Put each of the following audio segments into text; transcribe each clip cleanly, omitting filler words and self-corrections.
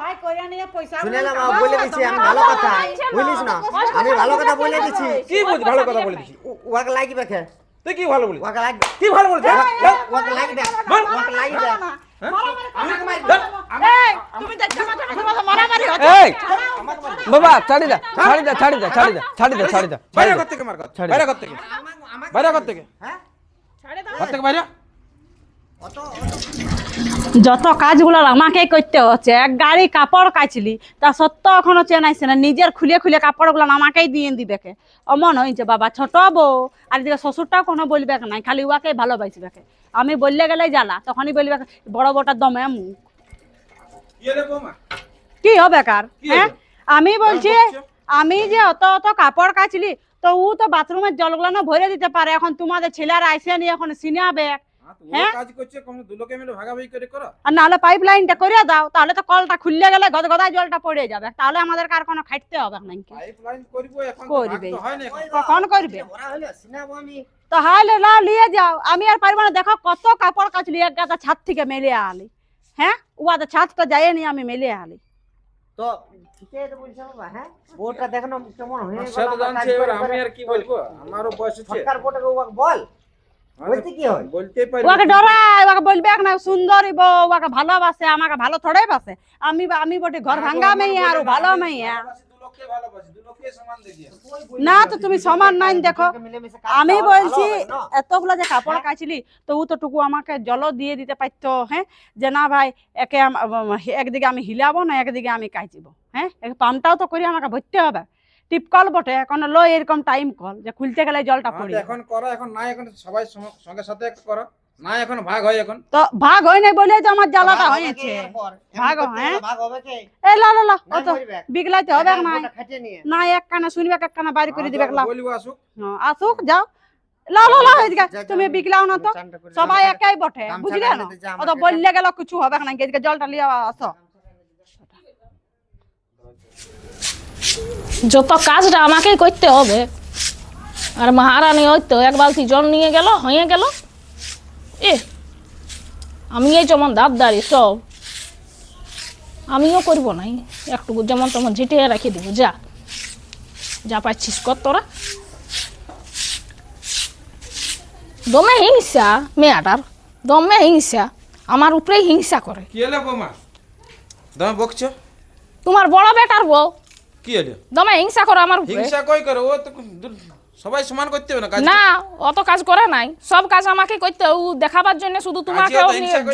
ভাই কইরা নিয়ে পয়সা শুনেলাম বলে দিছি আমি ভালো কথা বুঝলিস না আমি ভালো কথা বলে দিছি কি বলছিস ভালো কথা বলে দিছিস ওয়াকে লাগবে কে তুই কি ভালো বলিস ওয়াকে লাগবে কি ভালো বলিস ওয়াকে লাগবে ওয়াকে লাগবে আমাকে মার এই তুমি দেখছ মারামারি হচ্ছে এই বাবা ছাড়ি দা ছাড়ি দা ছাড়ি দা ছাড়ি দা ছাড়ি দা ছাড়ি দা বাইরে কর থেকে মার কর বাইরে কর থেকে বাইরে কর থেকে হ্যাঁ ছেড়ে দাও কর থেকে বাইরে অত যত কাজগুলো আমাকেই করতে হচ্ছে এক গাড়ি কাপড় কাচলি তা সত্য এখনো চেনাইছে না নিজের খুলে খুলে কাপড়গুলো আমাকেই দিয়ে দিবে কে অমন হয়েছে বাবা ছোট বউ আর এদিকে শ্বশুরটাও কোনো বলবে নাই খালি উয়াকেই ভালোবাসবে কে আমি বললে গেলেই জ্বালা তখনই বলবে বড় বড়টার দমে মুখ কি রে বৌমা কি হবে কার কি হ্যাঁ হবে? আমি বলছি বকছো? আমি যে অত অত কাপড় কাচলি তো ও তো বাথরুমের জলগুলো ভরে দিতে পারে এখন তোমাদের ছেলেরা আইসে নিয়ে এখন সিনাবে হ্যাঁ কাজ করছে কোন দুলোকে মিলে ভাগাভাগি করে করো আর নাহলে পাইপ লাইনটা করে দাও তাহলে তো কলটা খুললে গেলে গদগদায় জলটা পড়ে যাবে তাহলে আমাদের আর কোনো খাটতে হবে না পাইপলাইন করব এখন তো করবে। ভাগ তো হয় না এখন কখন করবে ওরা হলো সিনাবো আমি তো হাইলে না নিয়ে যাও আমি আর পারবো না দেখো কত কাপড় কাচলি এক গাদা ছাদ থেকে মেলে আলি হ্যাঁ উয়াদের ছাদটা যাইনি আমি মেলে আলি তো ঠিকই তো বলছ বাবা হ্যাঁ ওটা দেখনো কেমন হয়ে গেল সে তো জানছে এবার আমি আর কি বলবো আমারও বয়স হচ্ছে সরকার বোটাকে ওকে বল বলতে কি হয় বলতে পারি ওকে ডরায় ওকে বলবে না সুন্দরী বউ ওকে ভালোবাসে আমাকে ভালো থোড়াই বাসে আমি বটে ঘর ভাঙ্গা মেয়ে আর ও ভালো মেয়ে দুলোকে ভালোবাসি দুলোকে সমান দেখি না তো তুমি সমান নাই দেখো মিলেমিশে কাজ আমি করা বলছি ভালো হবে না? এতগুলো যে কাপড় কাচলি তো ও তো টুকু আমাকে জল দিয়ে দিতে পারতো হ্যাঁ যে না ভাই একে একদিকে আমি হিলাবো না একদিকে আমি কাচিব হ্যাঁ পাম্পটাও তো করে আমাকে ভরতে হবে টিপকল বটে এখন লো এরকম টাইম কল যে খুলতে গেলে জলটা পড়ে যাবে। এখন করো এখন না এখন সবাই সঙ্গে সাথে করো না এখন ভাগ হয় এখন তো ভাগ হয় নাই বলে যে আমার জ্বালাটা ভাগ হবে হয়েছে কি এরপর? ভাগ এমন করতে হ্যাঁ? হলে ভাগ হবে কি? এই লা লা লা নাই অত বলবে। বিগলাইতে হবে না ওটা খাটিয়ে নিয়ে। না এক কানে শুনবে এক কানে বাইরে করে দিবে লা বলবো আসুক আসুক যাও লা লা লা এদিকে যা, যা, তুমি আমি বিগলাও না তো চানটা করে সবাই দিলাম। একাই বটে গামছা বুঝলে না টানিয়ে দে, যা, অত আমাকে বললে গেল কিছু হবে না এদিকে জলটা লিয়ে আসো যত কাজটা আমাকেই করতে হবে আর মহারানী হয়তো এক বালতি জল নিয়ে গেল হয়ে গেল এ আমি এই যেমন দাবদারি সব আমিও করবো নাই একটুকু যেমন তেমন ঝেঁটে রেখে দিব যা যা পাচ্ছিস কর তোরা দমে হিংসা মেয়েটার দমে হিংসা আমার উপরেই হিংসা করে কি হলো বৌমা দমে বকছো তোমার বড় বেটার বউ কি হলো দমে হিংসা করে আমার উপরে হিংসা কই করে ও তো সবাই সমান করতে হবে না কাজ না অত কাজ করে নাই সব কাজ আমাকে করতে ও দেখাবার জন্য শুধু তোমাকে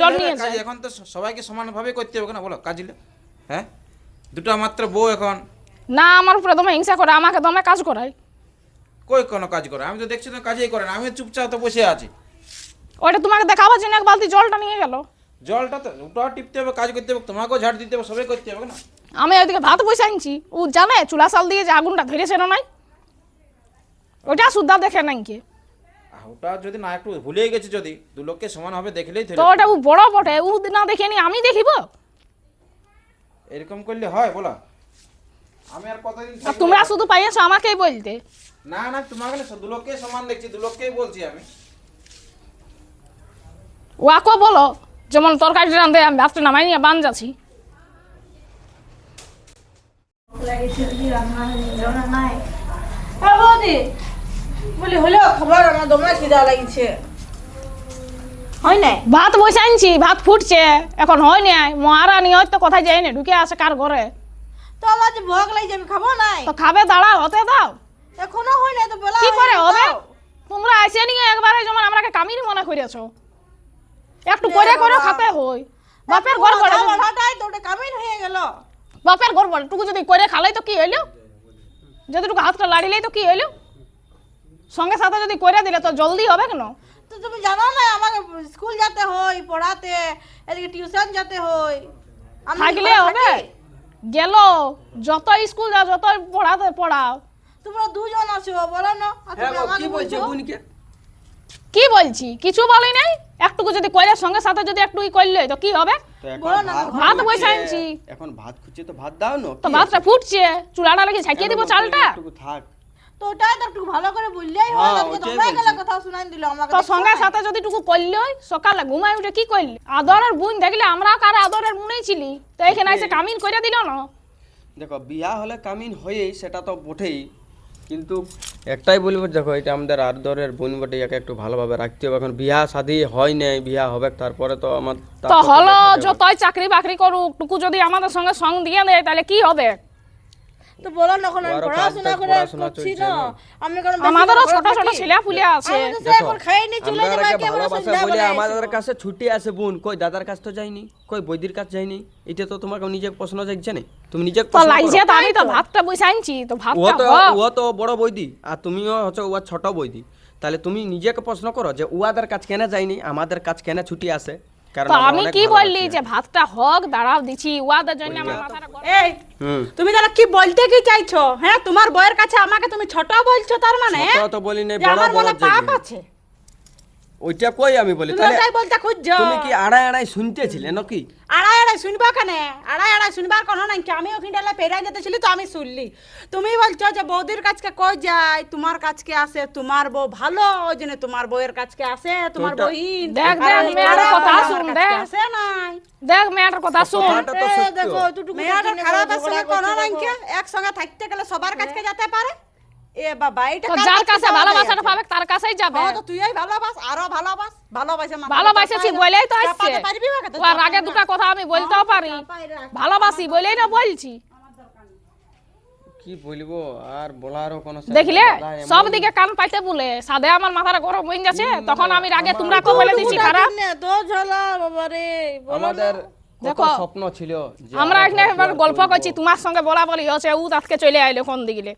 জল নিয়ে যায় এখন তো সবাইকে সমানভাবে করতে হবে না বলো কাজলে হ্যাঁ দুটো মাত্র বউ এখন না আমার উপরে দমে হিংসা করে আমাকে দমে কাজ করায় কই কোনো কাজ করে আমি তো দেখছি তো কাজই করে না আমি চুপচাপ তো বসে আছি ওইটা তোমাকে দেখাবার জন্য এক বালতি জলটা নিয়ে গেল জলটা তো ওটাও টিপতে হবে কাজ করতে হবে তোমাকেও ঝাড় দিতে হবে সবাই করতে হবে না আমি ওইদিকে ভাত বসে আনছি ও জানে চুলা চাল দিয়ে যে আগুনটা ধরেছে না নাই ওইটা সুদ্ধা দেখে নাই কি ওটা যদি না একটু ভুলে গেছে যদি দু লোককে সমান হবে দেখলেই তো ওটা ও বড় বটে ও না দেখে নি আমি দেখিব এরকম করলে হয় বলো আমি আর কতদিন আর থাকবো? তোমরা শুধু পাইয়েছো আমাকেই বলতে না না তোমাকে না দু লোককে সমান দেখছি দু লোককেই বলছি আমি ওয়াকো বলো যেমন তরকারি রান্ধে আমি ভাতটা নামাই নিয়ে বান যাচ্ছি বৌদি বলি হলো খবর আমার দমে খিদা লাগিছে হয় নাই ভাত বসে আনছি ভাত ফুটছে এখন হয় নাই মহারানী হয়তো কোথায় যাই না ঢুকে আসে কার ঘরে তো আমার যে ভোগ লাগছে আমি খাবো নাই তো খাবে দাঁড়াও হতে দাও এখনো হয় নাই তো বেলা কি করে হয়ে হবে গেল। তোমরা আসে নিয়ে একবারে যেমন আমরাকে কামিনী মনে করেছো একটু করে করে খাতে হই বাপের ঘর বড় আমার মাথাটাই তো ওটা কামিন হয়ে গেল বাপের ঘর বড় টুকু যদি করে খালাই তো কি হইলো যতটুকু হাতটা লাড়িলেই তো কি হইলো সঙ্গে সাথে যদি করে দিলে তো জলদি হবে কেন তো তুমি জানো না আমাকে স্কুল যেতে হয় পড়াতে এদিকে টিউশন যেতে হয় আমি থাকলে ঘরে হবে থাকি। গেল যত স্কুল যাও যত পড়াতে পড়াও তোমরা দুজন আছো বলো না আর তুমি আমাকে বলছো কি বলছি কিছু বলি নাই একটুকু যদি কইলে সঙ্গে সাথে যদি একটু করলে তো কি হবে তো এখন বলো না, ভাত খুঁজছে, বসে আনছি। এখন ভাত খুঁজছে তো ভাত দাও না তো কি ভাতটা আছে? ফুটছে চুলাটা লাগিয়ে ঝাঁকিয়ে দিব কেন চালটা একটু থাক তো ওটাই তো একটু ভালো করে বললেই হয়, হ্যাঁ, আজকে ওটাই তোমরা গেলে বলছি। কথা শুনাই দিল আমাকে। তো দেখছো সঙ্গে না? সাথে যদি টুকু করলি সকালে ঘুমাই উঠে কি করলি? আদরের বুন দেখলে আমরা কার আদরের বুনেই ছিলি, তো এখানে এসে কামিন করে দিল না। দেখো বিয়া হলে কামিন হয়েই, সেটা তো বটেই, কিন্তু একটাই বলবো, দেখো এটা আমাদের আদরের বোন বটে, একে একটু ভালোভাবে রাখতে হবে। এখন বিয়া শাদী হয় নাই, বিয়া হবে তারপরে তো আমার তো তারপর তো হলো দেখা যাবে। যতই চাকরি বাকরি করুক, টুকু যদি আমাদের সঙ্গে সঙ্গ দিয়ে দেয় তাহলে কি হবে? তো বলো না, এখন আমি ওরও পড়াশোনা কাজ- করে পড়াশোনা করছি চলছে না, না। আমি কোনো বেশি আমাদেরও করে ছোট ছোট থাকি? ছেলে পুলে আছে। আমি তো সে এখন খাই নি চলে আমরা যাবে, একে একেবারে ভালোবাসা সন্ধ্যা বলে বেলায় আমাদের এসে। কাছে ছুটি আছে বোন, কই দাদার কাছে তো যাইনি, কই বৈদির কাছে যাইনি। এটা তো তোমাকে নিজে প্রশ্ন জাগছে না, তুমি নিজে তো প্রশ্ন লাইছে করো। তো আমি তো ভাতটা বসে আনছি, তো ও ভাতটা তো হোক। ও তো বড় বৈদি, আর তুমিও হচ্ছে ও ছোট বৈদি। তাহলে তুমি নিজেকে প্রশ্ন করো যে উয়াদের কাজ কেন যায়নি, আমাদের কাজ কেন ছুটি আছে? কারণ তো আমরা আমি অনেক কি ভালোবাসি। বললি যে ভাতটা হোক, দাঁড়াও দিছি, ওয়াদের জন্য আমার মাথাটা গরম। এই হুম, তুমি তাহলে কি বলতে কি চাইছো? হ্যাঁ, তোমার বউয়ের কাছে আমাকে তুমি ছোট বলছো, তার মানে ছোট তো বলি নাই, যে বড় আমার বড় মনে পাপ যে আছে? ওইটা কই আমি বলি। তুমি তাহলে ওটাই বলতে খুঁজছো? তুমি কি আড়াই আড়াই শুনতেছিলে নাকি? আড়াই আড়াই শুনবা কেন? আড়াই আড়াই শুনবার কোনো নাই কি? আমি ওখানটা পেরাই যেতেছিলি তো আমি শুনলি। তুমি বলছো যে বৌদির কাছকে কই যায়, তোমার কাছকে আসে, তোমার বউ ভালো ওই জন্য তোমার বউয়ের কাছকে আসে, তোমার ওইটা- বহিন দেখ, আর দেখ, আমি মেয়ের খারাপ কথা আমার শুন, কাছকে দেখ। আসে নাই। দেখ মেয়েটার কথা শুন। কথাটা তো সত্য। দেখো এতটুকু মেয়েটার জেনে খারাপের ঝগড়া সঙ্গে কোনো করছে, নাই দেখো। কি? একসঙ্গে থাকতে গেলে সবার কাছকে যেতে পারে? এ বাবা, এটা তো কার যার কাছে কাছে যাওয়া ভালোবাসাটা যায়? পাবে তার কাছেই যাবে। হ্যাঁ, তো তুইই ভালোবাস, আরো ভালোবাস, ভালোবাসে মাথাটা ভালোবাসেছি চাপায় বলেই তো রাখ। আসছে। চাপাতে পারবি ওকে তো? ওর আগে দুটো কথা আমি বলতেও পারি, চাপায় রাখ। ভালোবাসি বলেই না বলছি। কি বলবো আর বলারও কোনো শেষ দেখলে নেই। দাদা এমন- সব দিকে কান পাইতে বলে সাদে আমার মাথাটা গরম হয়ে যাচ্ছে, তখন আমি রাগে তোমরা কো বলে দিছি খারাপ। তো ঝালা বাবা রে, বলো না। আমাদের কত দেখো, স্বপ্ন ছিল যে আমরা এখানে ঘর এবার দুয়ার গল্প করবো। করছি, তোমার সঙ্গে বলা বলি হচ্ছে, ও আজকে চলে আইলো কোন দিকে।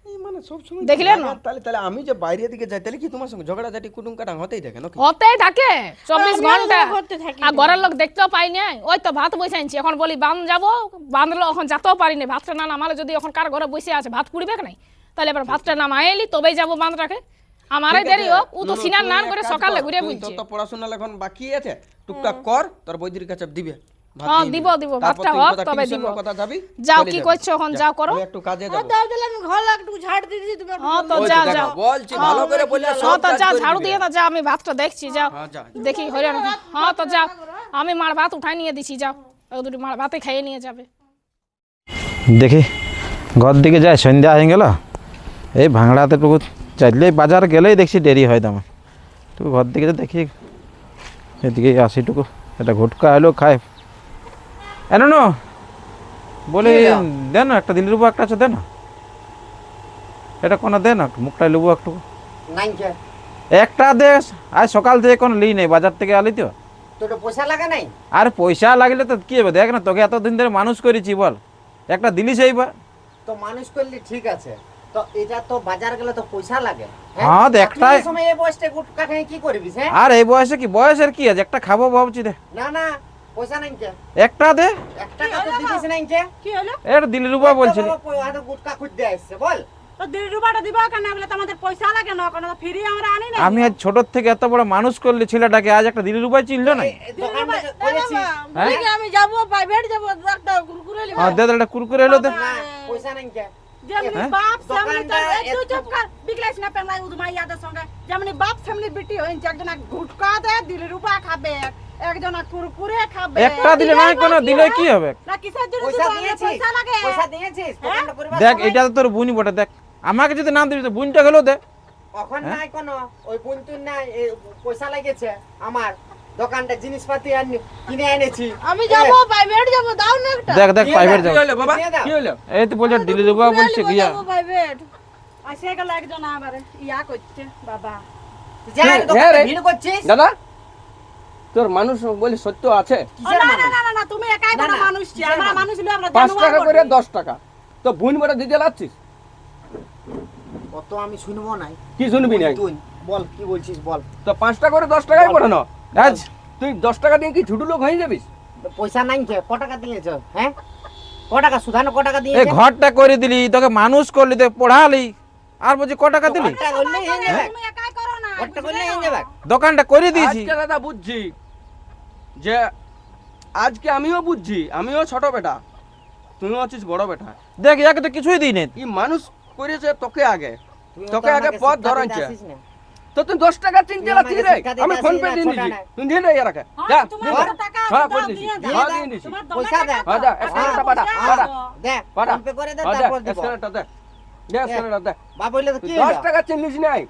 এই মানে সব সময় দেখলে না? তাহলে তাহলে আমি যে বাইরে দিকে যাই, তাহলে কি তোমার সঙ্গে ঝগড়াঝাটি কুটুম কাটাং হতেই থাকে নাকি? হতেই থাকে 24 আমিও ঘন্টা। করতে থাকি। আর ঘরের লোক দেখতেও পাই না। ওই তো ভাত বসে আনছি, এখন বলি বান যাবো, বাঁধলো এখন যেতেও পারি না। ভাতটা না নামালে যদি এখন কার ঘরে বসে আছে ভাত পুড়িবে নাই, তাহলে এবার ভাতটা নামাই এলি তবেই যাবো বাঁধ রাখে। আমারে ঠিক দেরি আছে, হোক, ও তো নুনু, সিনার তুই নান এক করে কাজ সকালে কর, ঘুরে তুই বুঝছে। তো পড়াশোনা এখন বাকি আছে, টুকটাক কর, তোর বৈদির কাছে দিবে ভাত হ্যাঁ, দিয়ে দিব, দিবে। দিব, তারপর ভাতটা তুই হোক, কোথাও তবে টিউশনের দিব। কথা যাবি, যাও, চলে কি যাবি। করছো এখন, যা, যাও করো। আমি একটু কাজে হ্যাঁ, যাবো। তাও তাহলে আমি ঘর একটু ঝাড় দিয়ে দিয়েছি, তুমি একটু হ্যাঁ, তো ওই তো যাও, দেখো, যাও। বলছি ভালো করে বললে হ্যাঁ, সব তো কাজ যা, করে ঝাড়ু দিবে। দিয়ে তো যা, আমি ভাতটা দেখছি, যাও হ্যাঁ, যা। দেখি হইরান। হ্যাঁ, তো যাও, আমি মার ভাত উঠাই নিয়ে দিছি, যাও ও দুটি মার ভাতে খাইয়ে নিয়ে যাবে। দেখি ঘর দিকে যায়, সন্ধ্যা হয়ে গেল। এই ভাঙড়াতে টুকু চাইলেই বাজার গেলেই দেখছি দেরি হয় তেমন। টুকু ঘর দিকে যে দেখি, এদিকে আসি টুকু, এটা ঘুটকা এলো খায়। এনো নো বলি, দে না একটা দিল্লি রুবো, একটা আছে দে না, এটা কোনো দে না, মুখটাই লুবো একটু, নাই কে একটা দে। আজ সকাল থেকে কোনো লি নেই, বাজার থেকে আলি তো। তোর পয়সা লাগা নাই? আর পয়সা লাগলে তো কি হবে, দেখ না তোকে এতদিন ধরে মানুষ করেছি, বল একটা দিলি সেই বা। তো মানুষ করলে ঠিক আছে, তো এটা তো বাজার গেলে তো পয়সা লাগে। হ্যাঁ, তো একটাই। তুই এই সময় এই বয়সটা গুটকা খেয়ে কি করবি? হ্যাঁ, আর এই বয়সে কি, বয়সের কি আছে, একটা খাবো ভাবছি, দে না না, পয়সা নাই কে? একটা দে। একটা কত দিবিস নাই কে? কি হলো? এটা দিল্লি রুবা বলছিলি। তো গুটকা খুঁজতে আসছে, বল। তো 2 রুপাটা দিবা কেন? বলে তো আমাদের পয়সা লাগে না, কোনো ফ্রি আমরা আনি না। আমি আজ ছোট থেকে এত বড় মানুষ করলি ছেলেটাকে, আজ একটা দিল্লি রুবাই চিনল না। দোকানটা করেছিস? বুঝলি আমি যাবো প্রাইভেট যাবো, একটা কুরকুরে নিবো। হ্যাঁ, দে দে, একটা কুরকুরে এলো দে। না, পয়সা নাই কে? যেমনি হ্যাঁ? বাপ সামনে দোকানটা তুই চুপ কর, বিগলাইস না পেলাই উদমাইয়াদের সঙ্গে। যেমনি বাপ সামনে বেটি হইছে, একজন গুটকা দে, 2 রুপা খাবে, একজন কুরকুরে খাবে। একটা দিলে নাই, কোনো দিলে কি হবে? না কিসের জন্য পয়সা দিবো? দিয়েছিস? পয়সা লাগে। পয়সা দিয়েছিস? দোকানটা পরিবার দেখ, সবাই- এটা তো তোর বুনি বটে, দেখ আমাকে যদি নাম দিবি তো বুনটা গেলো দে। এখন নাই কোনো, ওই বুনতুন নাই, এই পয়সা লাগেছে আমার, দোকানটা জিনিসপাতি কিনে এনেছি। আমি যাবো প্রাইভেট যাবো, দাও না একটা। দেখ দেখ, দিয়ে প্রাইভেট দাও। যাও। কি হলো বাবা, দিয়ে দাও। কি হলো? এই তো বলছে দিল্লি রুবা বলছে গিয়া। প্রাইভেট আসে গেল একজন আমার ইয়া করছে বাবা। যা, হ্যাঁ, দোকানে রে। ভিড় করছিস? দাদা তোর মানুষ বলে সত্য আছে। ও, কিসের না না মানুষ? না না, না তুমি একাই না, বড় না, মানুষ ছি, কিসের আমরা মানুষ? মানুষ হলে আমরা 5 জানুয়ার টাকা করে বটে। 10 টাকা তো বুন বড় দিতে লাচ্ছিস, অত আমি শুনবো নাই। কি শুনবি নাই? তুই বল, কি বলছিস বল। তো 5 টাকা করে 10 টাকাই পড়ে না। আজ তুই 10 টাকা দিয়ে কি ছোট লোক হয়ে যাবিস? পয়সা নাই কে? ক টাকা দিয়েছ? হ্যাঁ, ক টাকা সুধানো, ক টাকা এই দিয়েছে? ঘরটা করে দিলি, তোকে মানুষ করলি, তোকে পড়ালি, আর বলছি ক টাকা দিলি? ঘরটা করলেই হয়ে যাবে। তুমি একাই করো না। ঘরটা করলেই হয়ে যাবে। দোকানটা করে দিয়েছি। আজকে দাদা বুঝছি যে আজকে আমিও বুঝছি, আমিও ছোট বেটা, তুইও আছিস বড় বেটা। দেখ, ইয়াকে তো কিছুই দিই নাই। ই মানুষ করেছে তোকে আগে, তুই তোকে তো আগে আমাকে পথ শিক্ষা ধরান দিতে চে। আসিস না। তো তুই 10 টাকা চিনতে তুই পারছিস আমাকে রে? শিক্ষা দিতে আমি ফোন পে আসিস দিয়ে না, দিছি। ছোটা তুই দিয়ে দে এর আগে। যা তোমার দিয়ে দে। যত টাকা হ্যাঁ, আছে করে দাও, দিছি। দিয়ে দাও। হ্যাঁ, দিয়ে দিছি। তোমার পয়সা দে। হ্যাঁ, দে, স্ক্যানারটা পাঠা, পাঠা, দে পাঠা। ফোন পে করে দে, হ্যাঁ, তারপর দে, দিব। স্ক্যানারটা দে। দে, স্ক্যানারটা দে। বাপ হইলে তো কি 10 হইলো? টাকা চিনিস নাই?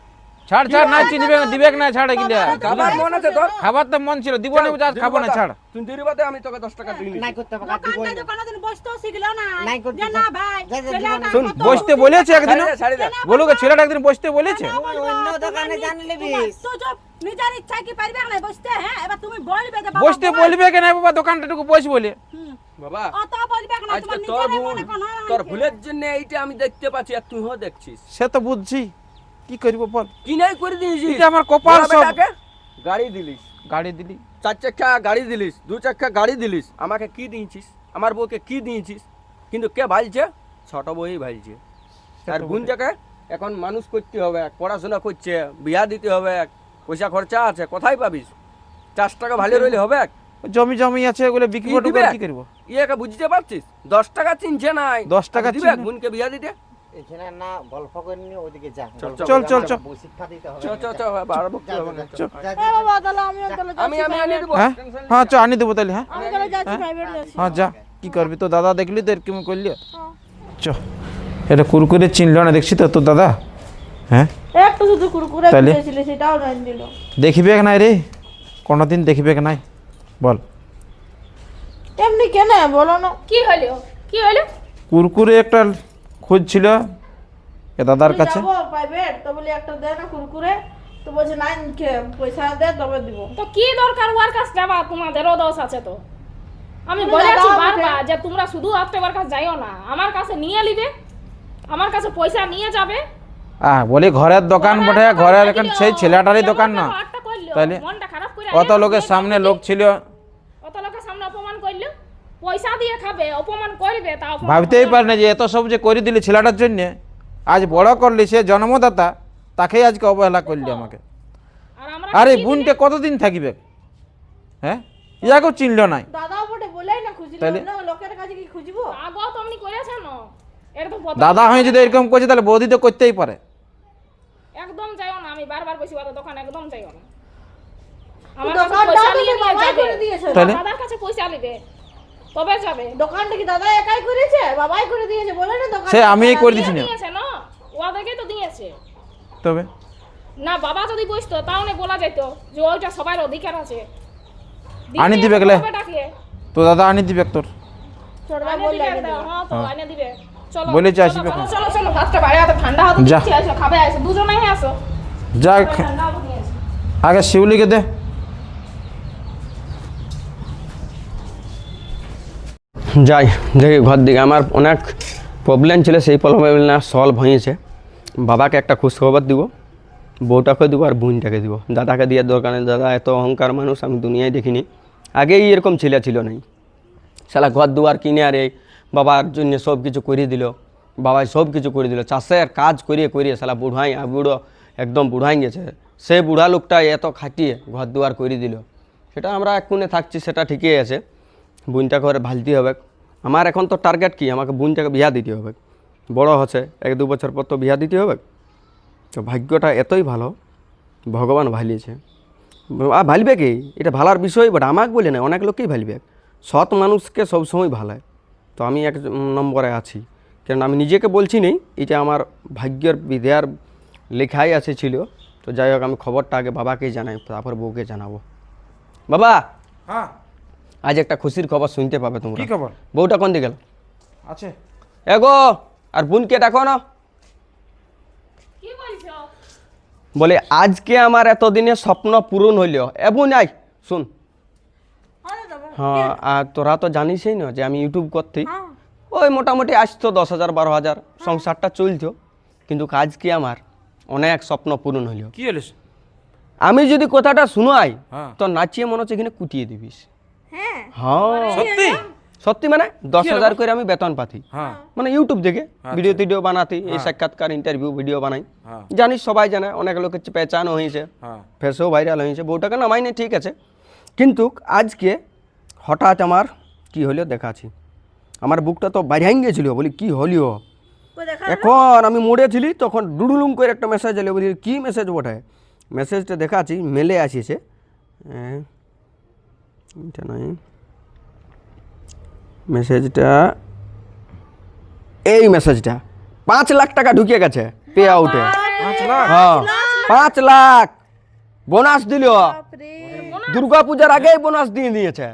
ছাড় ছাড় না চিনবে না দিবে না ছাড় কিনা খাবার মন আছে তোর? খাবার তো মন ছিল দিব না আজ খাবো না ছাড় তুই দিরিবাতে আমি তোকে 10 টাকা দিই নাই করতে হবে, কাজ দিব দোকানটা তো কোনোদিন বসতেও শিখলো না। নাই করতে যে না ভাই, যা, যা, ছেলে জীবনে। কাজ শুন করতে বসতে বলেছে একদিন ছাড়ি দে। বলুক ছেলেটা একদিন বসতে বলেছে তুই অন্য দোকানে জানি লিবিস। তো জব নিজের ইচ্ছায় কি পারবে না বসতে? হ্যাঁ, এবার তুমি বলবে যে বাবা বসতে বল। বলবে কেন বাবা দোকানটাটুকু বস বলে হুম। বাবা অত বলবে না, আজকে তোমার তোর নিজেরই ভুল, মনে কোনো তোর আছে। ভুলের জন্য এইটা আমি দেখতে পাচ্ছি আর তুইও দেখছিস। সে তো বুঝছি কি করব বল কি নাই করে দিয়েছিস? এটা আমার কপাল বড় সব বেটাকে গাড়ি দিলিস, গাড়ি দিলি 4 চাকা গাড়ি দিলিস, 2 চাকা গাড়ি দিলিস, আমাকে কি দিয়েছিস? আমার বউকে কি দিয়েছিস? কিন্তু কে ভালছে? ছোট বউই ভালছে। আর বোনটাকে এখন মানুষ করতে হবে, পড়াশোনা করছে, বিয়া দিতে হবে, পয়সা খরচা আছে, কোথায় পাবিস? 4 টাকা ভালো রইলে হবে? জমি জমি আছে ওগুলো বিক্রি কি করে দিবে? কি করব ইয়েকে বুঝতে পারছিস? 10 টাকা চিনছে নাই, 10 টাকা দিবে চিনে। বোনকে বিয়া দিতে? এখানে না গল্প করে নিয়ে ওইদিকে যা। চল, গল্প চল, করে চল, আমার চল। বউ শিক্ষা দিতে হবে। চ বাড়া বকতে যা, হবে না। যা, যা, এ বাবা তাহলে আমিও তাহলে আমি যাচ্ছি আনিয়ে private। দেবো। হ্যাঁ টেনশন হ্যাঁ চ আনি দেবো তাহলে হ্যাঁ আমি তাহলে যাচ্ছি প্রাইভেট যাচ্ছি। হ্যাঁ যা কি করবি তো দাদা দেখলি তো এরকম করলি চ এটা কুরকুরে চিনল না দেখছি তো তোর দাদা হ্যাঁ একটু শুধু কুরকুরে তাহলে? দিয়েছিলে সেটাও নাই দিল। দেখিবে নাই রে কোনোদিন দেখিবে নাই বল এমনি কেন বলো না? কি হলো কি হলো? কুরকুরে একটা খুঁজছিল এ দাদার কাছে যাবো প্রাইভেট তো বলি একটা দে না কুরকুরে, তো বলছে নাই পয়সা দে তবে দিব। তো কি দরকার ওর কাছে যাবা? তোমাদেরও দোষ আছে তো। আমি তুমি বলেছি দাদাও বারবার আমাকে- যে তোমরা শুধু ওর কাছে যাইও না, আমার কাছে নিয়ে নিবে, আমার কাছে পয়সা নিয়ে যাবে। বলি ঘরের দোকান বটে ঘরের দোকান সেই ছেলেটারই দোকান না তাহলে? মনটা খারাপ করে অত লোকের সামনে লোক ছিল অত লোকের সামনে অপমান করলো, পয়সা দিয়ে খাবে, অপমান করবে, তা অপমান ভাবতেই করবে পারে না যে এত সব যে করে দিলি ছেলেটার জন্য আজ বড় করলি সে জন্মদাতা তাকেই আজকে অবহেলা করলি আমাকে। আর আমরা আরে কি বোনটা কতদিন থাকিবে হ্যাঁ ইয়াকেও চিনল নাই দাদাও বটে বলেই না খুঁজলো তাহলে? না, লোকের কাছে কি খুঁজবো? আগেও তো আপনি করেছেন না, এটা তো প্রথম- দাদা হয়ে যদি এরকম করছে তাহলে বৌদি তো করতেই পারে। একদম যাইও না, আমি বারবার কইছি ওদের দোকান একদম যাইও না। আমার কাছে দোকানটাও পয়সা তো নিয়ে বাবাই যাবে, করে দিয়েছে। তাহলে? দাদার কাছে পয়সা নিবে তবে যাবে। দোকানটা কি দাদা একাই করেছে? বাবাই করে দিয়েছে বলে না দোকান। সে আমিই করে দিছি না দিয়েছে না, ওদেরকে তো দিয়েছে তবে না। বাবা যদি বুঝতো তাহলে বলা যেত যে ওইটা সবার অধিকার আছে। আনি দিবে গেলে? ডাকিয়ে তো দাদা আনি দিবে তোর ছোট ভাই আনে বললে দিবে আনি একটা, দিবে। হ্যাঁ তো আনে দিবে। চলো বলেছে চলো, আসবে চলো, এখন। চলো চলো ভাতটা বাইরে হাতে ঠান্ডা হতে যা। দিচ্ছি, আসো খাবে আসো, দুজনেই আসো, যা ঠান্ডা হতে নিয়ে আসো। আগে শিউলিকে দে যাই দেখি ঘর দিকে আমার অনেক প্রবলেম ছিল, সেই প্রবলেম সলভ হয়েছে। বাবাকে একটা খুশ খবর দিব, বউটাকে দিব আর বোনটাকে দিব। দাদাকে দিয়ে দরকার নেই, দাদা এত অহংকার মানুষ আমি দুনিয়ায় দেখিনি। আগেই এরকম ছিল নাই। শালা ঘর দুয়ার কিনে আর এই বাবার জন্য সব কিছু করে দিল, বাবাই সব কিছু করে দিল, চাষের কাজ করিয়ে করিয়ে শালা বুড়ো একদম বুড়াই গেছে। সেই বুড়া লোকটা এত খাটিয়ে ঘর দুয়ার করে দিল, সেটা আমরা এক কোণে থাকছি, সেটা ঠিকই আছে। বোনটাকে ওরা ভালতে হবে। আমার এখন তো টার্গেট কি, আমাকে বোনটাকে বিয়া দিতে হবে। বড় হচ্ছে 1-2 বছর পর তো বিয়া দিতে হবে। তো ভাগ্যটা এতই ভালো, ভগবান ভালিয়েছে। আর ভালবে কি, এটা ভালার বিষয়, বাট আমাকে বলে না, অনেক লোককেই ভালবে। সৎ মানুষকে সবসময় ভালায়, তো আমি 1 নম্বরে আছি। কারণ আমি নিজেকে বলছি নেই, এটা আমার ভাগ্যের বিধার লেখাই আছে ছিল। তো যাই হোক, আমি খবরটা আগে বাবাকেই জানাই, তারপর বউকে জানাবো। বাবা হ্যাঁ আজ একটা খুশির খবর শুনতে পাবে তোমরা। কি খবর বউটা কোন দিকে গেল? আছে এগো আর বোনকে ডাকো না। কি বলছো? বলে আজকে আমার এতদিনে স্বপ্ন পূরণ হইল। বোন আই শুন। আরে যাবে। হ্যাঁ, আর তোরা তো জানিসই না যে আমি ইউটিউব করতে, ওই মোটামুটি আসতো 10,000-12,000, সংসারটা চলতো। কিন্তু আজকে আমার অনেক স্বপ্ন পূরণ হইল। কি হলো আমি যদি কথাটা শুনাই হ্যাঁ। তো নাচিয়ে মনে হচ্ছে এখানে কুটিয়ে দিবিস। হ্যাঁ হ্যাঁ সত্যি সত্যি, মানে 10,000 করে আমি বেতন পাতি, হ্যাঁ মানে ইউটিউব থেকে ভিডিও টিডিও বানাতি, এই সাক্ষাৎকার ইন্টারভিউ ভিডিও বানাই। হ্যাঁ জানিস সবাই জানে, অনেক লোকের পেচানো হয়েছে, হ্যাঁ ফেসও ভাইরাল হয়েছে। বউটাকে নামাই নেই ঠিক আছে, কিন্তু আজকে হঠাৎ আমার কি হলো দেখাচ্ছি। আমার বুকটা তো বাইরে গিয়েছিল, বলি কি হলিও। এখন আমি মোড়ে ছিলি তখন ডুডুলুম করে একটা মেসেজ এলো, বলি কি মেসেজ বটে, মেসেজটা দেখাচ্ছি মেলে আসিছে, এটা নয় মেসেজটা, এই মেসেজটা 5 লাখ টাকা ঢুকে গেছে পে আউটে। 5 লাখ? হ্যাঁ 5 লাখ বোনাস দিল, দুর্গা পূজার আগেই বোনাস দিয়ে দিয়েছে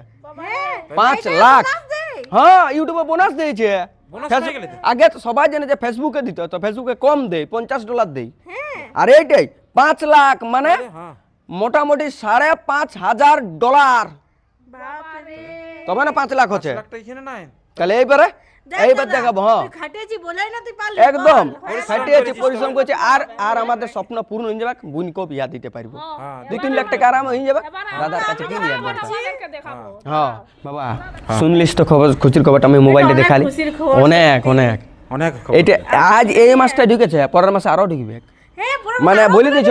5 লাখ। হ্যাঁ ইউটিউবে বোনাস দিয়েছে। বোনাস পেয়ে গেলে তো? আগে তো সবাই জানে যে ফেসবুকে দিত, তো ফেসবুকে কম দেয়, $50 দেয়, আর এইটাই 5 লাখ মানে হ্যাঁ। মোটামুটি $5,500, তবে না 5 লাখ হচ্ছে। লাখটা এখানে নাই। তাহলে এইবার দেখাবো। হ্যাঁ খাটেছি বলাই না তুই পারলি একদম খাটিয়েছি, পরিশ্রম করছে, আর আমাদের স্বপ্ন পূর্ণ হয়ে যাবে, বোনকেও বিয়া দিতে পারবো, হ্যাঁ 2-3 লাখ টাকা আরাম হয়ে যাবে, এবার দাদার কাছে কি নিয়ে দরকার। আমাদেরকে দেখাবো। হ্যাঁ বাবা শুনলিস তো খবর, খুশির খবরটা আমি মোবাইলে দেখালি, অনেক অনেক অনেক এইটা আজ এই মাসটা ঢুকেছে, পরের মাসে আরো ঢুকবে, হ্যাঁ মানে বলে দিছ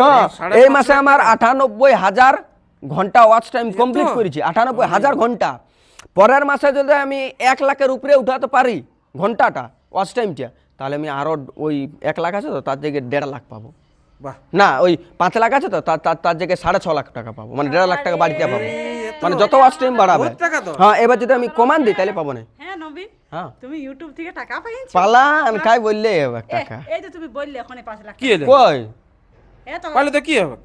এই মাসে আমার 98,000 ঘন্টা ওয়াচ টাইম কমপ্লিট করেছি, 98,000 ঘন্টা। পরের মাসে যদি আমি 1 লাখের উপরে উঠাতে পারি ঘন্টাটা ওয়াচ টাইমটা, তাহলে আমি আরো ওই 1 লাখ আছে তো তার জায়গায় 1.5 লাখ পাবো, বাহ না ওই 5 লাখ আছে তো তার জায়গায় 6.5 লাখ টাকা পাবো, মানে 1.5 লাখ টাকা বাড়িতে পাবো, মানে যত ওয়াচ টাইম বাড়াবে। বহুত টাকা তো। হ্যাঁ এবার যদি আমি কমান দিই তাহলে পাবো না। হ্যাঁ নবীন, হ্যাঁ তুমি ইউটিউব থেকে টাকা পাইছো? পালান খাই বললে এবার টাকা এই যে তুমি বললে ওখানে 5 লাখ কি হলো? কই এ তো পাইলে তো কি হবে?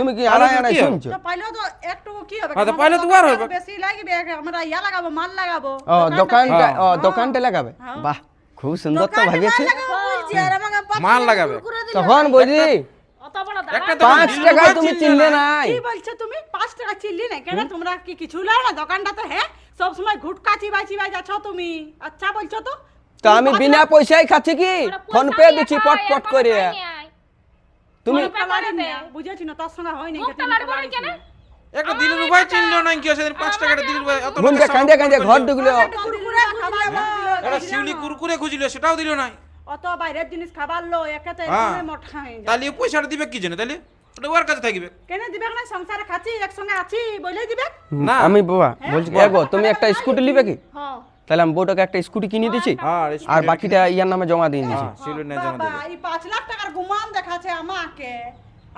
তুমি কি পালা আড়াই তো আড়াই কি হবে? শুনছো? তো পাইলেও তো একটু কি হবে? হ্যাঁ, তো পাইলে তো আর হবে। বেশি লাগবে, আমরা ইয়া লাগাবো, মাল লাগাবো। ও দোকানটা, হ্যাঁ। ও দোকানটা লাগাবে, বাহ খুব সুন্দর তো ভাবিয়েছে। বলছি আর আমাকে মাল লাগাবে। তখন বুঝি অত বড় একটা দাদা 5 টাকায় তুমি চিনলে নাই, কি বলছো তুমি? 5 টাকা চিল্লি না কেন? তোমরা কি কিছু লাও না দোকানটাতে? হ্যাঁ সব সময় ঘুটকা চিবাই যাচ্ছ তুমি। আচ্ছা বলছো তো? তো আমি বিনা পয়সায় খাচ্ছি কি, ফোন পে দিচ্ছি পট পট করে। তুমি বুঝেছি না, তোর সঙ্গে হয় নাই। মুখটা লাড়বো না কেন? একটা দিলুর ভাই চিনলো না কি সেদিন 5 টাকাটা দিলুর ভাই অত বোনকে কাঁদে কাঁদে ঘর ঢুকলো, কুরকুরে খাবার একটা শিউলি কুরকুরে খুঁজলো সেটাও দিল না। অত বাইরের জিনিস খাবার লো একাতে হ্যাঁ। এখানে মোটা হয়ে যায়। তাহলে এই পয়সাটা দিবে কি জন্য? তাহলে ওটা ওর কাছে থাকবে কেন দিবে না? সংসারে খাচ্ছি একসঙ্গে আছি বলেই দিবে। না। আমি বাবা বলছি এগো তুমি একটা স্কুটি নিবে কি, হ্যাঁ তাহলে আমি বউটাকে একটা স্কুটি কিনে দিচ্ছি, হ্যাঁ আর বাকিটা ইয়ার নামে জমা দিয়ে দিচ্ছি। শিউলি না জানা বাবা দেবে। এই 5 লাখ টাকার গুমান দেখাচ্ছে আমাকে।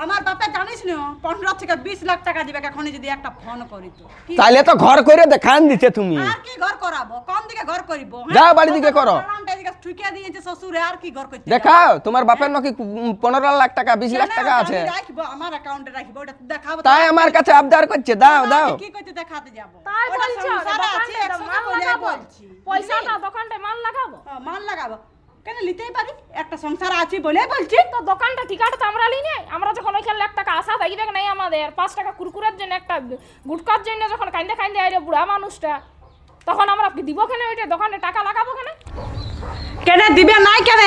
আমার বাপে জানিস না 15 থেকে 20 লাখ টাকা দিবে এখনই যদি একটা ফোন করি তো। কি তাহলে তো ঘর করে দেখান দিতে তুমি, আর কি ঘর করাবো? কোন দিকে ঘর করিব? যাও বাড়ি দিকে করো। এদিকে ঠুকিয়ে দিয়েছে শ্বশুরে, আর কি ঘর করতে? দেখাও তোমার বাপের নাকি 15 লাখ টাকা 20 লাখ টাকা আছে, রাখবো আমার অ্যাকাউন্টে রাখবো, ওটা দেখাবো। তাই আমার কাছে আবদার করছে দাও দাও। কি করতে দেখাতে যাব? তাই ওটা বলছো সংসারে আছে, দোকানটা একসঙ্গে মাল বলে লাগাবো, বলছি। পয়সাটা দোকানটা মাল লাগাবো। হ্যাঁ, মাল লাগাবো কেন? নিতেই পারি, একটা সংসার আছে বলে বলছি। তো দোকানটা ঠিকাটা তো আমরা লিই নাই, আমরা যখন ওইখানে 1 টাকা আশা থাকবে নাই আমাদের, 5 টাকা কুরকুরের জন্য একটা গুটকার জন্য যখন কান্দে কান্দে আইলো বুড়া মানুষটা, তখন আমরা দিব কেন? ওইটা দোকানে টাকা লাগাবো কেন? কেন দিবে নাই কেন?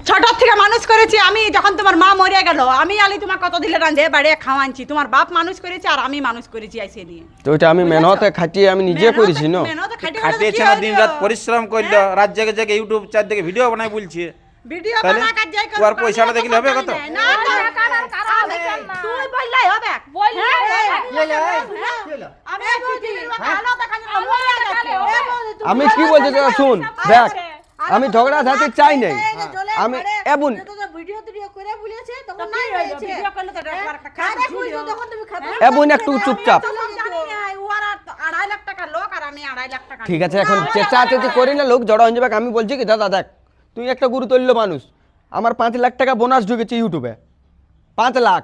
ছোট থেকে মানুষ করেছি আমি, যখন তোমার মা মরে গেল আমি আলি তোমার কত দিলে রাঁধে বাড়িয়ে খাওয়াচ্ছি। তোমার বাপ মানুষ করেছে আর আমি মানুষ করেছি আইসে নিয়ে। তো ওইটা আমি মেহনতে খাটিয়ে আমি নিজে করেছি না, মেহনতে খাটিয়ে খাটিয়েছে না, দিন রাত পরিশ্রম করলো, রাত জেগে জেগে ইউটিউব চারদিকে ভিডিও বানাই বলছে। ভিডিও তাহলে বানা কাজ যাই তোর পয়সাটা দেখলে হবে কত? না তুই বললাই হবে। বললে আমি ভালো দেখানি আমি কি বলছি তোরা শুন দেখ, আমি ঝগড়া ঝাঁটি চাই নাই, আমি এবুন ভিডিও টিডিও করে বলেছে তখন নাই হয়েছে। ভিডিও করলে তো একটা খারাপ ভিডিও তখন তুমি খাবে। এবুন একটু চুপচাপ। জানি না ওরা 2.5 লাখ টাকা লোক আর আমি 2.5 লাখ টাকা। ঠিক আছে এখন চেঁচাচেঁচি করি না, লোক জড়ো হয়ে যাবে। আমি বলছি কি দাদা দেখ তুই একটা গুরুতুল্য মানুষ, আমার 5 লাখ টাকা বোনাস ঢুকেছে ইউটিউবে, 5 লাখ।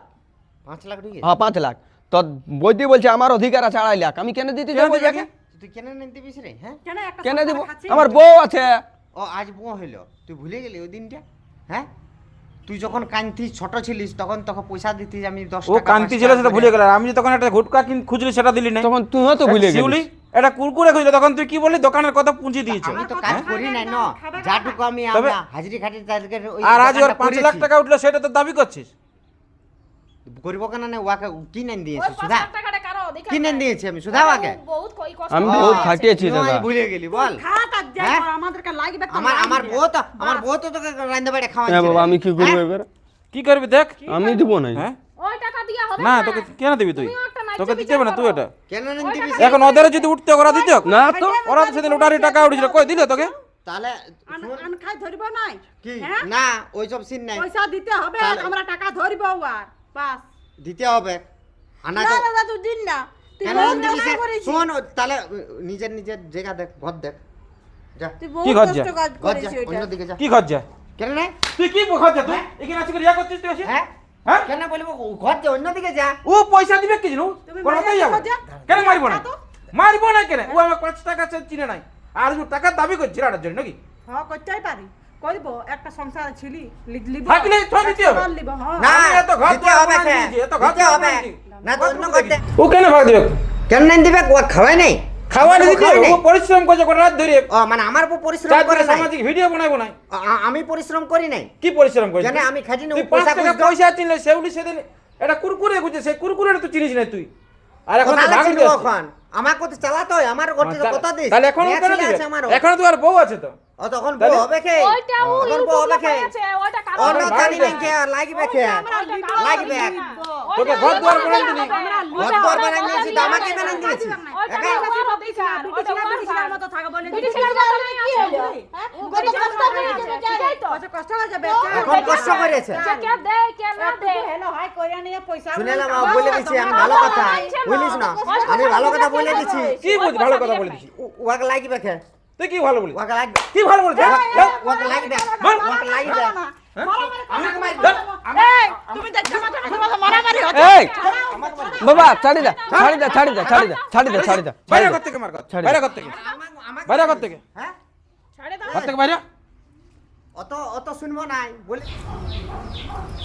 5 লাখ ঢুকে হ্যাঁ 5 লাখ, তো বৈদি বলছে আমার অধিকার আছে 2.5 লাখ, আমি কেন দিতে যাবো যাকে? তুই কেন নিতে দিস রে? হ্যাঁ কেন একটা কেন দিব? সংসার খাচ্ছি? আমার বউ আছে। ও আজ বউ হইলো, তুই ভুলে গেলি ওই দিনটা? হ্যাঁ তুই যখন কান্তিস ছোট ছিলিস তখন তোকে পয়সা দিতিস, আমি 10 ও টাকা কান্তি ছিল সেটা ভুলে গেল। আর আমি যে তখন একটা গুটকা খুঁজলি সেটা দিলি না। তখন তুইও তো ভুলে শিউলি গেলি। এটা কুরকুরে খুঁজলো, তখন তুই কি বললি দোকানের কথা পুঁজি দিয়েছে। আমি তো কাজ করি নাই না, যাটুকু আমি তবে- আমরা হাজিরি খাটি তাদেরকে ওই আর আজ ওর দোকানটা 5 লাখ করেছি। টাকা উঠলো সেটা তো দাবি করছিস। করিব কেন না? ওয়াকে কি নেন ওই দিয়েছে 5 সুধা? লাখ টাকাটা কারো অধিকার কি নেন নাই। দিয়েছে আমি সুধা ওয়াকে? বহুত কই কষ্ট আমি করে বহুত আছে। খাটিয়েছি দাদা। তুই ভুলে গেলি বল? খাত আর যাই হ্যাঁ? কর, আমাদেরকে লাগবে তো আমার বউ তো তোকে রান্না বাড়ি খাওয়াচ্ছে। হ্যাঁ বাবা আমি কি করবো এবার? কি করবি দেখ। আমি দিব না। হ্যাঁ ওই টাকা দিয়া হবে না তোকে কেন দিবি তুই? তুমিও একটা নাইচে তোকে দিতে বিচার হবে না তুই করো। এটা। কেন নেন দিবি? এখন ওদের যদি উঠতে ওরা দিত না তো ওরা তো সেদিন উঠারি টাকা উঠেছিল কই দিল তোকে? তাহলে শোন, আন খাই ধরিব নাই কি হ্যাঁ? না ওইসব সিন নাই, পয়সা দিতে হবে তাহলে- আমরা টাকা ধরিব আর বাস দিতে হবে আনা না তো না তুই দিন না তুই কেন বহুত দিবি কষ্ট সে? করেছিস। শোন তাহলে নিজের নিজের জায়গা দেখ, ঘর দেখ, যা তুই কি বহুত ঘর কষ্ট যা? কাজ ঘর যা, করেছিস ওইটা। অন্যদিকে যা। কি ঘর যা? কেন নাই? তুই কি ঘর যা? তুই এখানে আছে রিয়া করছিস তুই এসে? হ্যাঁ হ্যাঁ? কেন বলবো ঘর যা, অন্যদিকে যা। ও পয়সা দিবে কি জানো? তুমি কোন মারিয়া মতেই যাবে দেখো যা। কেন মারবো না? যা তো। মারবো না কেন? ও আমার 5 টাকা সে চিনে নাই, আর ও টাকার দাবি করছে রাটার জন্য নাকি? হ্যাঁ করতেই পারি, করব একটা সংসার ছিলি লিব থাকলে তো দিতে হবে। লিব হ্যাঁ না আমি এত ঘর দিতে হবে বানিয়ে কে? দিয়েছি, এত ঘর দিতে হবে বানিয়েছি। না তো অন্য ঘর দে। ও কেন ভাগ দিবে? কেন নাই দিবে? ও খাওয়াই নাই, খাওয়া ও দিতে খাওয়াই নাই। ও পরিশ্রম করছে কোন রাত ধরে, ও মানে আমার উপর পরিশ্রম চার করে দিন নাই, সামাজিক ভিডিও বানাবো না। আমি পরিশ্রম করি নাই। কি পরিশ্রম করছিস? কেন আমি খাইনি, তুই ও 5 পয়সা টাকা খুঁজতো। পয়সা চিনলে সেগুলি সেদিন এটা কুরকুরে গুছে, সেই কুরকুরে তুই চিনিস না তুই, আর এখন কোথায় ভাগ ছিল দিতে এখন? আমার কত চালাতো হয়, আমার ঘরটা কত দিস? তাহলে এখন মেয়ে কেন ছেলে দিবে? আছে আমারও। এখন তো আর বউ আছে তো। ও তখন বউ তাহলে- হবে কে? ওইটা ও তখন বউ ইউটিউব হবে কে? লাগাইছে, ওইটা কারণ অন্য ভাগ জানি দে। নাই কে, লাগবে কে? লাগবে। তোকে ঘর দুয়ার করে দিনি। ঘর দুয়ার বানাই দিয়েছি তো আমাকে বানাই দিয়েছি। ওইটা একা- ওর অধিকার, ওইটা ওর ছেলের মতো থাকা বলে বিটি ছেলের কথা কি হলো? হ্যাঁ? কত কষ্ট করেছে সেটাই তো। কত কষ্ট হয়ে যাবে এখন কষ্ট করেছে। সে কে দেয় কে না দেয়। হেলো হাই কইরা নিয়ে পয়সা শুনেলাম বলে দিচ্ছি আমি ভালো কথা, বুঝলিস না? আমি ভালো কথা বলে দিচ্ছি। কি বুঝ ভালো কথা বলে দিছি? ওকে লাগবে কে? তুই কি ভালো বলিস? ওকে লাগবে। কি ভালো বলিস? ওকে লাগবে। বল। ওকে লাগবে। আমাকে মারবে। এই তুমি দেখছো মাথা মারামারি হচ্ছে এই বাবা ছাড়ি দা ছাড়ি দা ছাড়ি দা ছাড়ি দা ছাড়ি দা ছাড়ি দা বাইরে কর থেকে মার কর। ছাড়ি বাইরে দে। কর থেকে। আমাকে- বাইরে কর থেকে। হ্যাঁ? কর থেকে বাইরে। অত শুনবো নাই বলে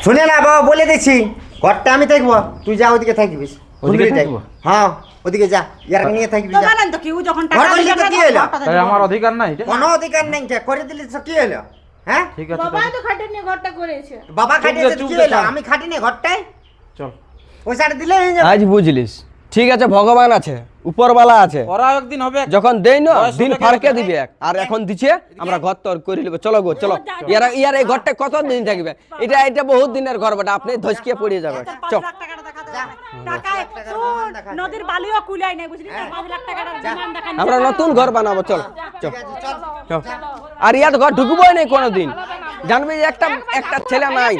শুনে না বাবা, বলে দিচ্ছি ঘরটা আমি থাকবো, তুই যা ওদিকে থাকবি। ওদিকে থাকবো? হ্যাঁ ওদিকে যা, ইয়ার নিয়ে থাকবি তো যা। জানেন তো কি ও যখন ঘর টাকা করলি দিবে তো কি হলো? তাই আমার অধিকার নাই এটা? কোনো অধিকার নেই কে, করে দিলি তো কি হলো? হ্যাঁ ঠিক আছে বাবা তাহলে। তো খাটে নিয়ে ঘরটা করেছে। বাবা খাটিয়েছে চুপ কি দে, হলো? চল। আমি খাটিনি ঘরটাই, চল। পয়সাটা দিলে হয়ে যাবে। আজ বুঝলিস ঠিক আছে, ভগবান আছে, উপরওয়ালা আছে, ওরা একদিন হবে। যখন দেই না বয়স দিন হলে ফারকে কেন? দিবে আর এখন দিছে আমরা ঘর তর করে নেবো। চলো গো চলো, ইয়ার এই ঘরটা কত দিন থাকবে? এটা বহুত দিনের ঘর বেটা, আপনি ধসকিয়ে পড়ে যাবে। 5 লাখ টাকাটা দেখা যাবে টাকায় শুন নদীর বালিও কুলাই নাই বুঝলি তো 5 লাখ টাকাটা ডিমান্ড দেখান আমরা নতুন ঘর বানাবো, চল চল ঠিক আছে, চল। চল। আর ইয়ার ঘর ঢুকবোই নাই কোনোদিন, জানবি একটা একটা ছেলে নাই।